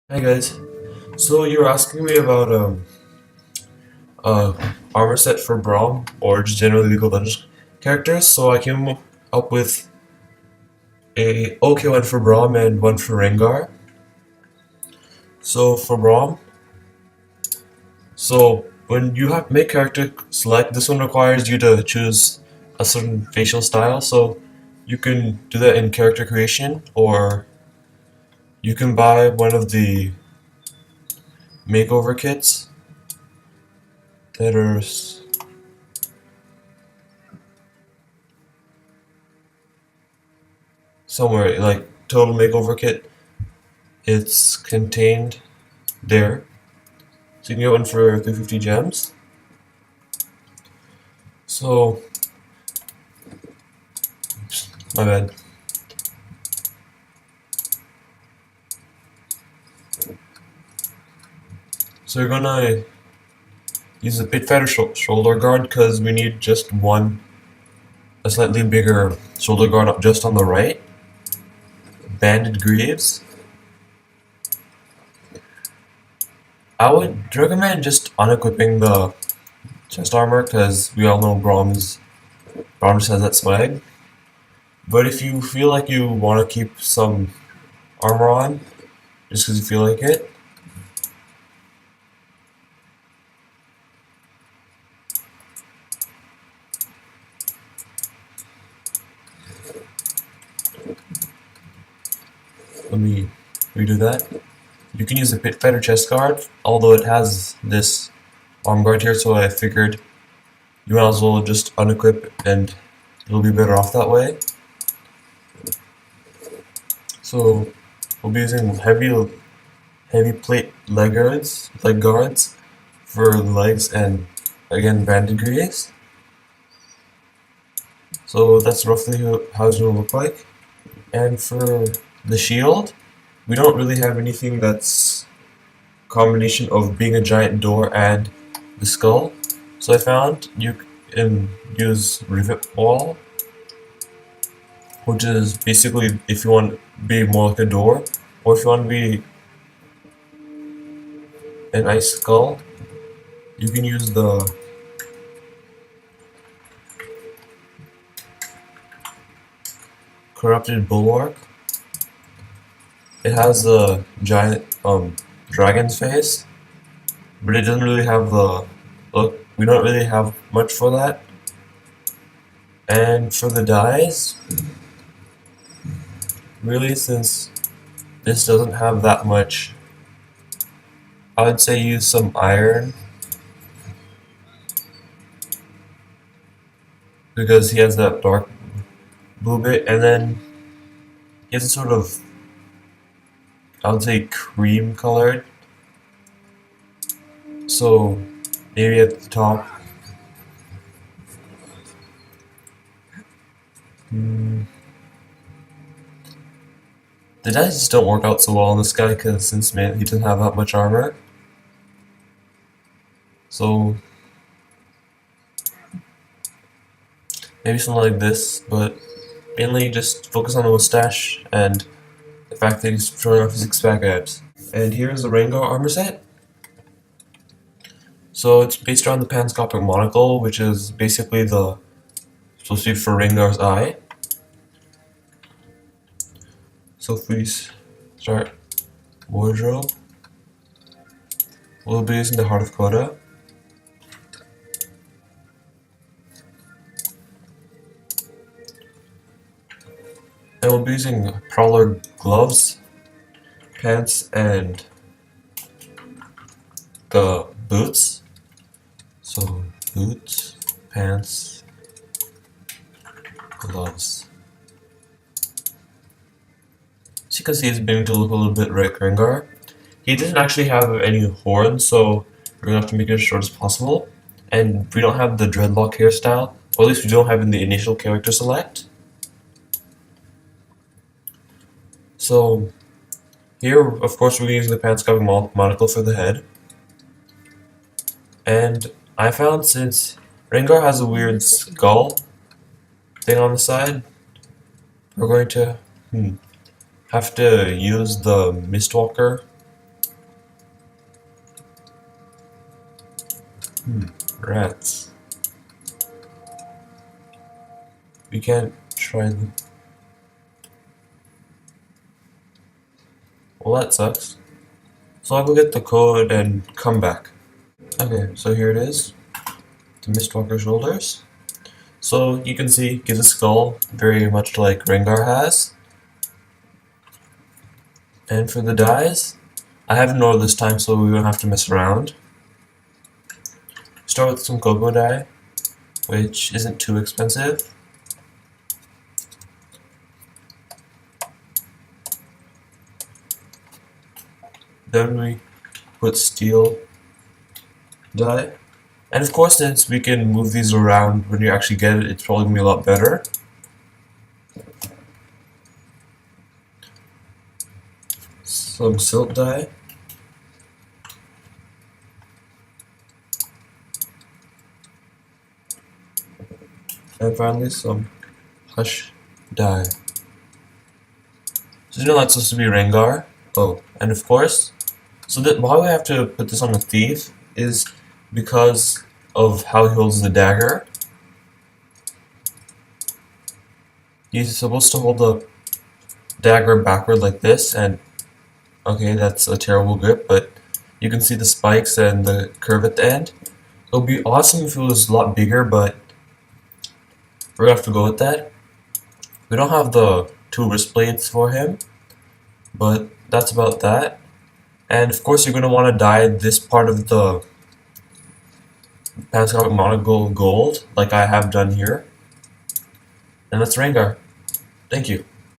Hi guys. So you were asking me about armor set for Braum or just generally League of Legends characters. So I came up with a okay one for Braum and one for Rengar. So for Braum, so when you have make character select, this one requires you to choose a certain facial style. So you can do that in character creation, or you can buy one of the makeover kits that are somewhere like total makeover kit. It's contained there. So you can get one for 350 gems. So, my bad. So you're gonna use the pit fighter shoulder guard because we need just one, a slightly bigger shoulder guard up just on the right. Banded greaves. I would recommend just unequipping the chest armor because we all know Braum just has that swag. But if you feel like you want to keep some armor on, just because you feel like it, let me redo that. You can use the Pit Fighter chest guard, although it has this arm guard here, so I figured you might as well just unequip and it'll be better off that way. So we'll be using heavy plate leg guards for the legs and again banded greaves. So that's roughly how it's gonna look like. And for the shield, we don't really have anything that's combination of being a giant door and the skull. So I found you can use Rivet Wall, which is basically if you want to be more like a door, or if you want to be an ice skull, you can use the Corrupted Bulwark. It has the giant dragon's face, but it doesn't really have the look. We don't really have much for that. And for the dyes, really, since this doesn't have that much, I would say use some iron because he has that dark blue bit, and then he has a sort of, I would say, cream colored. So maybe at the top. The dyes just don't work out so well on this guy because since man he doesn't have that much armor. So maybe something like this, but mainly just focus on the mustache and the fact that he's showing off his six-pack abs. And here's the Rengar armor set. So it's based around the Panscopic Monocle, which is basically the supposed to be for Rengar's eye. So if we start wardrobe, we'll be using the Heart of Coda. And we'll be using Prowler gloves, pants, and the boots. So boots, pants, gloves. So you can see he's beginning to look a little bit like Rengar. He doesn't actually have any horns, so we're gonna have to make it as short as possible. And we don't have the dreadlock hairstyle, or at least we don't have in the initial character select. So here, of course, we're using the Panscopic monocle for the head. And I found since Rengar has a weird skull thing on the side, we're going to have to use the Mistwalker Rats. We can't try them. Well, that sucks. So I'll go get the code and come back. Okay, so here it is. The Mistwalker shoulders. So you can see, get a skull, very much like Rengar has. And for the dyes, I have an order this time so we don't have to mess around. Start with some cocoa dye, which isn't too expensive. Then we put steel dye. And of course, since we can move these around when you actually get it, it's probably going to be a lot better. Some silk dye. And finally some hush dye. So you know that's supposed to be Rengar. Oh, and of course, so that why we have to put this on the thief is because of how he holds the dagger. He's supposed to hold the dagger backward like this, and okay, that's a terrible grip, but you can see the spikes and the curve at the end. It would be awesome if it was a lot bigger, but we're gonna have to go with that. We don't have the 2 wrist blades for him, but that's about that. And of course, you're gonna want to dye this part of the Panscopic monocle gold, like I have done here. And that's Rengar. Thank you.